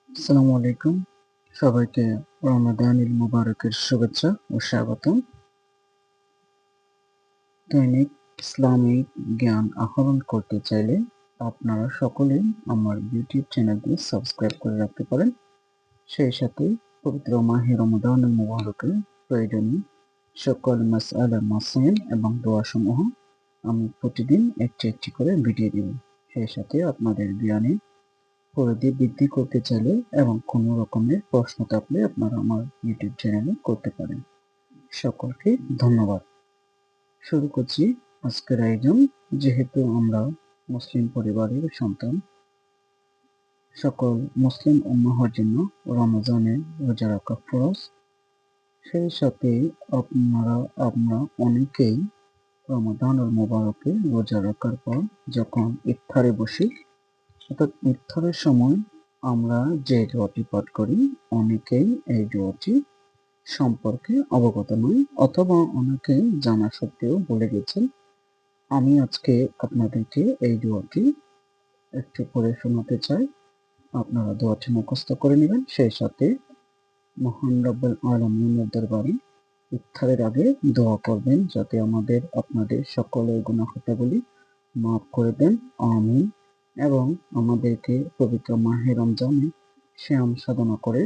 আসসালামু আলাইকুম। সবাইকে রমাদানুল মুবারকের শুভেচ্ছা ও স্বাগতম। দৈনিক ইসলামিক জ্ঞান আহরণ করতে চাইলে আপনারা সকলেই আমার ইউটিউব চ্যানেলটি সাবস্ক্রাইব করে রাখতে পারেন। সেই সাথে পবিত্র মাহে রমাদানুল মুবারকের প্রয়োজনীয় সকল মাসআলা মাসাইল এবং দোয়াসমূহ আমি প্রতিদিন একটি একটি করে ভিডিও দিব। সেই সাথে আপনাদের জ্ঞানে পরিধি বৃদ্ধি করতে চাইলে এবং কোনো রকমের প্রশ্ন থাকলে আপনারা আমার ইউটিউব চ্যানেলে করতে পারেন। সকলকে ধন্যবাদ। শুরু করছি আজকের আয়োজন। যেহেতু আমরা মুসলিম পরিবারের সন্তান, সকল মুসলিম উম্মাহর জন্য রমজানে রোজা রাখা ফরজ। সেই সাথে আমরা অনেকেই রমাদানুল মুবারকে রোজা রাখার পর যখন ইফতারে বসি, অর্থাৎ ইফতারের সময় আমরা যে দোয়াটি পাঠ করি, অনেকেই এই দোয়াটি সম্পর্কে অবগত নয় অথবা অনেকেই জানা সত্ত্বেও ভুলে গেছেন। আমি আজকে আপনাদেরকে এই দোয়াটি একটু পড়ে শোনাতে চাই। আপনারা দোয়াটি মুখস্থ করে নেবেন। সেই সাথে মহান রব্বুল আলামিনের দরবারে ইফতারের আগে দোয়া করবেন যাতে আপনাদের সকলের গুনাহ খাতাগুলি মাফ করে দেন, আমিন। এবং আমাদেরকে পবিত্র মাহে রমজানে সিয়াম সাধনা করে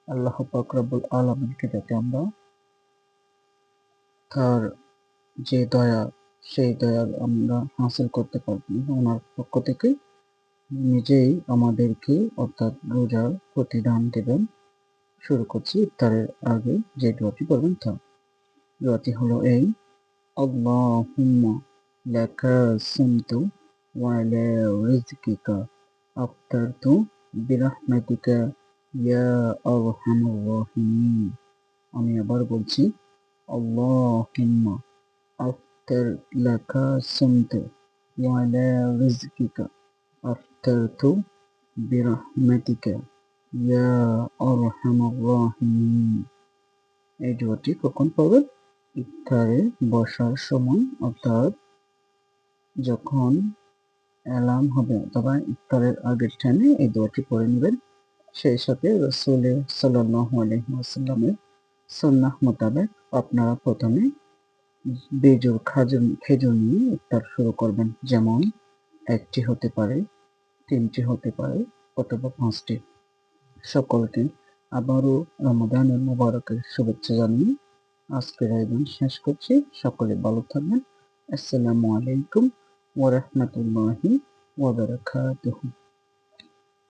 আল্লাহ পাক রব্বুল আলামিনকে যাতে আমরা তার যে দয়া, সেই দয়া আমরা হাসিল করতে পারবো, ওনার পক্ষ থেকে নিজেই আমাদেরকে অর্থাৎ রোজার প্রতিদান দেবেন। শুরু করছি ইফতারের আগে যে দোয়াটি করবেন তা। দোয়াটি হলো এই: আল্লাহুম্মা লাকা সুমতু ওয়া আলা রিজকিকা আফতারতু বিরহমাতিকা ইয়া আরহামার রাহিমিন। আমি আবার বলছি, আল্লাহুম্মা আফতার লাকা সুমতু ওয়া আলা রিজকিকা আফতারতু বিরহমাতিকা ইয়া আরহামার রাহিমিন। এই দোয়াটি কখন পড়বেন? ইফতারে বসার সময়, অর্থাৎ যখন অ্যালার্ম হবে অথবা ইফতারের আগের টাইমে এই দোয়াটি পড়ে নেবেন। সেই সাথে রাসূল সাল্লাল্লাহু আলাইহি ওয়াসাল্লামের সুন্নাহ মোতাবেক আপনারা প্রথমে বেজোড় খেজুর নিয়ে ইফতার শুরু করবেন। যেমন একটি হতে পারে, তিনটি হতে পারে অথবা পাঁচটি। সকলকে আবারও রমাদানুল মুবারকের শুভেচ্ছা জানিয়ে আজকের আয়োজন শেষ করছি। সকলে ভালো থাকবেন। আসসালামু আলাইকুম ওয়া রাহমাতুল্লাহি ওয়া বারাকাতুহু।